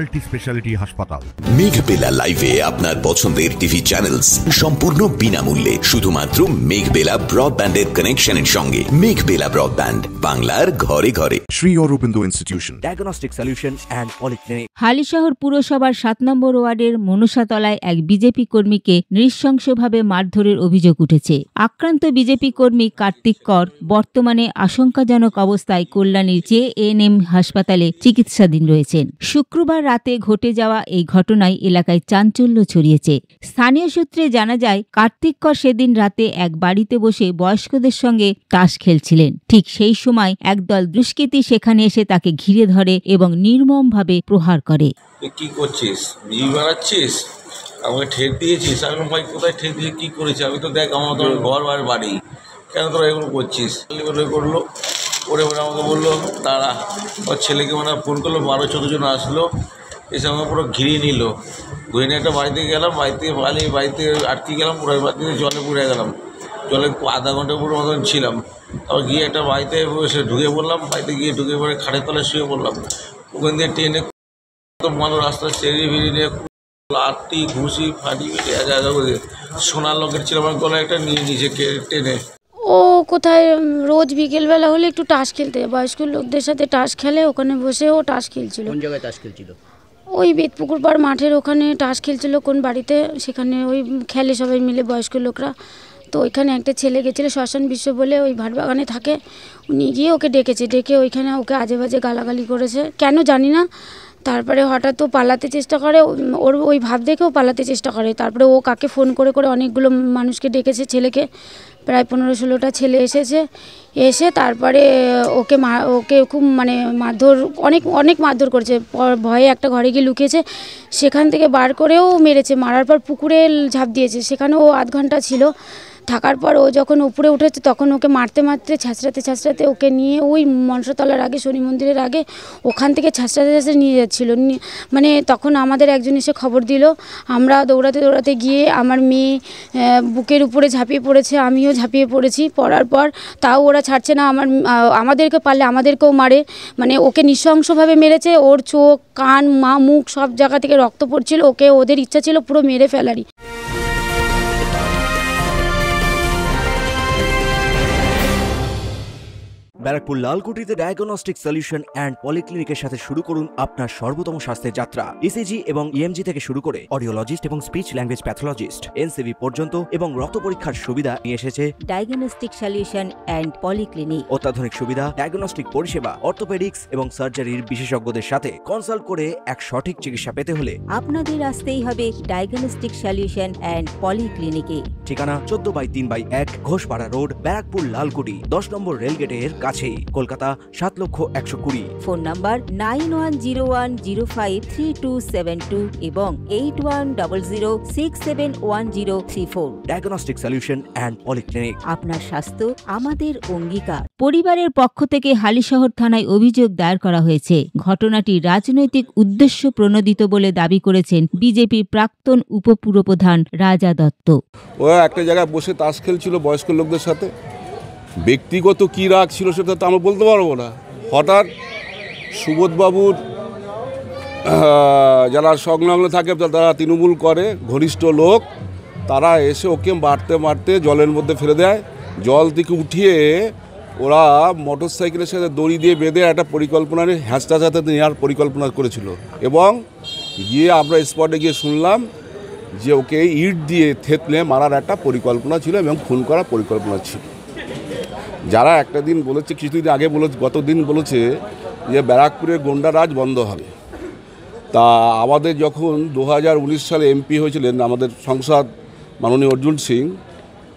Multi speciality হাসপাতাল। মেঘবেলা লাইভে আপনার পছন্দের টিভি চ্যানেলস সম্পূর্ণ বিনামূল্যে, শুধুমাত্র মেঘবেলা ব্রডব্যান্ডের কানেকশনের সঙ্গে। মেঘবেলা ব্রডব্যান্ড, বাংলার ঘরে ঘরে। Shri Aurobindo institution, diagnostic solution and polyclinic. Halishahar পুরসভার ৭ নম্বর ওয়ার্ডের মনসাতলায় এক বিজেপি কর্মীকে নৃশংসভাবে মারধরের অভিযোগ উঠেছে। আক্রান্ত বিজেপি কর্মী কার্তিক কর বর্তমানে আশঙ্কাজনক অবস্থায় কল্যাণীর জেএনএম হাসপাতালে চিকিৎসাধীন রয়েছেন। শুক্রবার রাতে ঘটে যাওয়া এই ঘটনায় এলাকায় চাঞ্চল্য ছড়িয়েছে। স্থানীয় সূত্রে জানা যায়, কার্তিক কর সেদিন রাতে এক বাড়িতে বসে বয়স্কদের সঙ্গে তাস খেলছিলেন। ঠিক সেই সময় একদল দুষ্কৃতী সেখানে এসে তাকে ঘিরে ধরে এবং নির্মমভাবে প্রহার করে। কি করছিস? বিড়ি বাড়াচ্ছিস? আমাকে ঠেক দিয়েছিস? আমি ভাই কোথায় ঠেক দিয়ে কী করেছি? আমি তো দেখ আমার তো ঘর আর বাড়ি, কেন তোরা এগুলো করছিস? করলো করে আমাকে বললো তারা ওর ছেলেকে ফোন করলো, 12-14 জন আসলো, এসে আমাকে পুরো ঘিরিয়ে নিল। ঘুরে নিয়ে একটা বাড়িতে গেলাম, বাড়িতে আটকে গেলাম, পুরো বাড়িতে জলে পুড়ে গেলাম। জলে আধা ঘন্টা পুরো মতন ছিলাম। তারপর গিয়ে একটা বাড়িতে এসে ঢুকে পড়লাম, বাড়িতে গিয়ে ঢুকে পড়ে খাটের তলায় শুয়ে পড়লাম। ওখান দিয়ে ট্রেনে মানুষ রাস্তা সেরিয়ে ফিরিয়ে নিয়ে লাঠি ঘুষি ফাটিয়ে করে সোনার লকেট ছিল আমার গলায় একটা নিয়ে নিয়েছে টেনে। ও কোথায় রোজ বিকেলবেলা হলে একটু টাস খেলতে, বয়স্ক লোকদের সাথে টাস খেলে, ওখানে বসে ও টাস খেলছিল। কোন জায়গায় টাস খেলছিল? ওই বেতপুকুর পাড় মাঠের ওখানে টাস খেলছিল কোন বাড়িতে, সেখানে ওই খেলে সবাই মিলে বয়স্ক লোকরা। তো ওইখানে একটা ছেলে গেছিলো, শ্মশান বিশ্ব বলে ওই ভাটবাগানে থাকে, উনি গিয়ে ওকে ডেকে ওইখানে ওকে আজে বাজে গালাগালি করেছে, কেন জানি না। তারপরে হঠাৎ ও পালাতে চেষ্টা করে, ওর ওই ভাব দেখেও পালাতে চেষ্টা করে। তারপরে ও কাকে ফোন করে অনেকগুলো মানুষকে ডেকেছে, ছেলেকে প্রায় 15-16টা ছেলে এসে তারপরে ওকে খুব মারধর, অনেক মারধর করেছে। ভয়ে একটা ঘরে গিয়ে লুকিয়েছে, সেখান থেকে বার করেও মেরেছে। মারার পর পুকুরে ঝাঁপ দিয়েছে, সেখানে ও আধ ঘন্টা ছিল। থাকার পর ও যখন উপরে উঠেছে তখন ওকে মারতে ছ্যাঁচড়াতে ওকে নিয়ে ওই মনসাতলার আগে, শনি মন্দিরের আগে, ওখান থেকে ছ্যাঁচড়াতে নিয়ে যাচ্ছিলো। তখন আমাদের একজন এসে খবর দিল, আমরা দৌড়াতে গিয়ে আমার মেয়ে বুকের উপরে ঝাঁপিয়ে পড়েছে, আমিও ঝাঁপিয়ে পড়েছি। পড়ার পর তাও ওরা ছাড়ছে না, আমাদেরকে পারলে আমাদেরকেও মারে। ওকে নৃশংসভাবে মেরেছে, ওর চোখ, কান, মুখ সব জায়গা থেকে রক্ত পড়ছিল। ওদের ইচ্ছা ছিল পুরো মেরে ফেলারই। ব্যারাকপুর লালকুটিতে ডায়াগনস্টিক সলিউশন অ্যান্ড পলিক্লিনিকের সাথে শুরু করুন আপনার সর্বোত্তম স্বাস্থ্যের যাত্রা। ইসিজি এবং ইএমজি থেকে শুরু করে অডিওলজিস্ট এবং স্পিচ ল্যাঙ্গুয়েজ প্যাথোলজিস্ট, এনসিভি পর্যন্ত এবং রক্ত পরীক্ষার সুবিধা নিয়ে এসেছে ডায়াগনস্টিক সলিউশন অ্যান্ড পলিক্লিনিক। অত্যাধুনিক সুবিধা, ডায়াগনস্টিক পরিষেবা, অর্থোপেডিক্স এবং সার্জারির বিশেষজ্ঞদের সাথে কনসাল্ট করে এক সঠিক চিকিৎসা পেতে হলে আপনাদের আসতেই হবে ডায়াগনস্টিক সলিউশন অ্যান্ড পলিক্লিনিকে। ঠিকানা 14/3/1 ঘোষপাড়া রোড, ব্যারাকপুর লালকুটি, 10 নম্বর রেলগেটের কাছেই, কলকাতা 7,120,000। ফোন নাম্বার 9101053272 এবং 8100671034। Diagnostic solution and polyclinic. আপনার স্বাস্থ্য আমাদের অঙ্গীকার। পরিবারের পক্ষ থেকে হালিশহর থানায় অভিযোগ দায়ের করা হয়েছে। ঘটনাটি রাজনৈতিক উদ্দেশ্য প্রণোদিত বলে দাবি করেছেন বিজেপির প্রাক্তন উপপুরপ্রধান রাজা দত্ত। ও একটা জায়গায় বসে তাস খেলছিল বয়স্ক লোকদের সাথে, ব্যক্তিগত কী রাগ ছিল সেটা তো আমরা বলতে পারবো না। হঠাৎ সুবোধবাবুর যারা সংলগ্ন থাকে, তারা তৃণমূল করে ঘনিষ্ঠ লোক, তারা এসে ওকে মারতে জলের মধ্যে ফেলে দেয়। জল থেকে উঠিয়ে ওরা মোটর সাইকেলের সাথে দড়ি দিয়ে বেঁধে একটা পরিকল্পনা নিয়ে হ্যাঁচটাতে নেওয়ার পরিকল্পনা করেছিল। এবং গিয়ে আমরা স্পটে গিয়ে শুনলাম যে ওকে ইট দিয়ে থেতলে মারার একটা পরিকল্পনা ছিল এবং খুন করার পরিকল্পনা ছিল। যারা একটা দিন বলেছে, কিছুদিন আগে গত দিন বলেছে যে ব্যারাকপুরের গুন্ডারাজ বন্ধ হবে। তা আমাদের যখন 2019 সালে এমপি হয়েছিলেন আমাদের সংসদ মাননীয় অর্জুন সিং,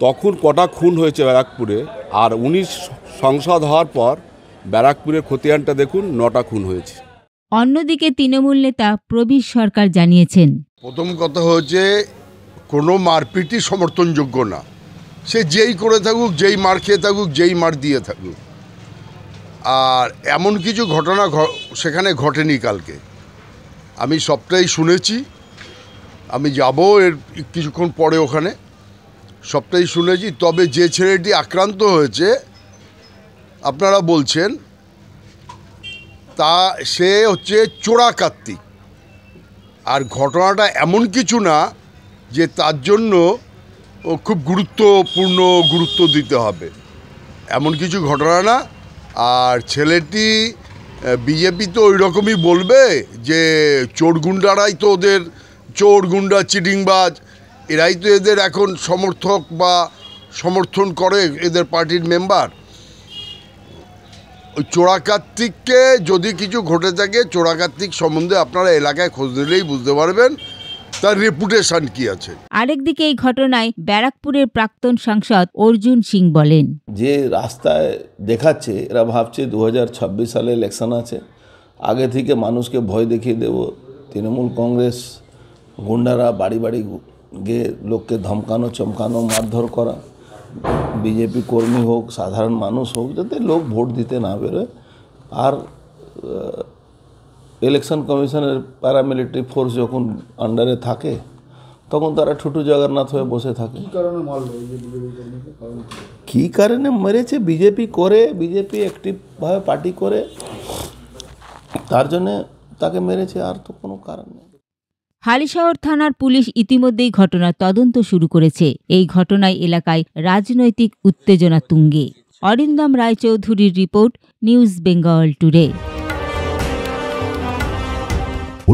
তখন কটা খুন হয়েছে ব্যারাকপুরে, আর 19 সংসদ হওয়ার পর ব্যারাকপুরের খতিয়ানটা দেখুন 9টা খুন হয়েছে। অন্যদিকে তৃণমূল নেতা প্রবীর সরকার জানিয়েছেন, প্রথম কথা হচ্ছে কোনো মারপিটই সমর্থনযোগ্য না। সে যেই করে থাকুক, যেই মার খেয়ে থাকুক, যেই মার দিয়ে থাকুক। আর এমন কিছু ঘটনা সেখানে ঘটেনি। কালকে আমি সবটাই শুনেছি, আমি যাব এর কিছুক্ষণ পরে ওখানে, সবটাই শুনেছি। তবে যে ছেলেটি আক্রান্ত হয়েছে আপনারা বলছেন, তা সে হচ্ছে চোরা কার্তিক। আর ঘটনাটা এমন কিছু না যে তার জন্য খুব গুরুত্ব দিতে হবে, এমন কিছু ঘটনা না। আর ছেলেটি বিজেপি তো ওই রকমই বলবে যে চোর গুন্ডারাই তো ওদের, চোর গুন্ডা চিটিংবাজ এরাই তো এদের এখন সমর্থক বা সমর্থন করে, এদের পার্টির মেম্বার। ওই চোরাকার্তিককে যদি কিছু ঘটে থাকে, চোরাকার্তিক সম্বন্ধে আপনারা এলাকায় খোঁজ নিলেই বুঝতে পারবেন তার রেপুটেশন কি আছে। আরেকদিকে এই ঘটনায় ব্যারাকপুরের প্রাক্তন সাংসদ অর্জুন সিং বলেন, যে রাস্তায় দেখাচ্ছে এরা ভাবছে 2026 সালে ইলেকশন আছে, আগে থেকে মানুষকে ভয় দেখিয়ে দেব। তৃণমূল কংগ্রেস গুন্ডারা বাড়ি বাড়ি গিয়ে লোককে ধমকানো চমকানো মারধর করা, বিজেপি কর্মী হোক সাধারণ মানুষ হোক, যাতে লোক ভোট দিতে না বেরোয়। আর ইলেকশন কমিশনের প্যারামিলিটারি ফোর্স যখন আন্ডারে থাকে তখন তারা ঠুটু জগন্নাথ হয়ে বসে থাকে। কী কারণে মেরেছে? বিজেপি করে, বিজেপি অ্যাক্টিভভাবে পার্টি করে, তার জন্যে তাকে মেরেছে, আর তো কোনো কারণ নেই। হালিশহর থানার পুলিশ ইতিমধ্যেই ঘটনার তদন্ত শুরু করেছে। এই ঘটনায় এলাকায় রাজনৈতিক উত্তেজনা তুঙ্গে। অরিন্দম রায়চৌধুরীর রিপোর্ট, নিউজ বেঙ্গল টুডে।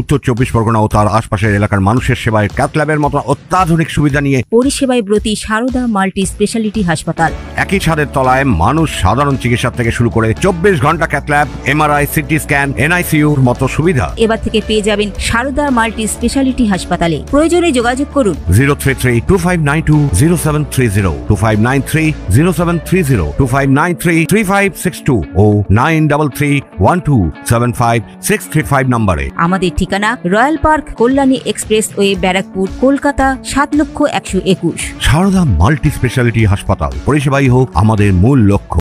উত্তর 24 পরগনা ও তার আশপাশের এলাকার মানুষের সেবায় ক্যাথ ল্যাবের মতো অত্যাধুনিক সুবিধা নিয়ে পরিষেবায় ব্রতী সারদা মাল্টি স্পেশালিটি হাসপাতাল। একই ছাদের তলায় মানুষ সাধারণ চিকিৎসা থেকে শুরু করে 24 ঘন্টা cath lab, MRI, CT scan, এনআইসিইউর মতো সুবিধা এবার থেকে পেয়ে যাবেন সারদা মাল্টি স্পেশালিটি হাসপাতালে। প্রয়োজনে যোগাযোগ করুন 033-2592-0730, 2593-0730, 2593-3562 ও 9331275635 নম্বরে। আমাদের ঠিকানা Royal Park, Kalyani expressway, Barrackpore, Kolkata 7,121,000। Sarada multi speciality হাসপাতাল, পরিষেবাই হোক আমাদের মূল লক্ষ্য।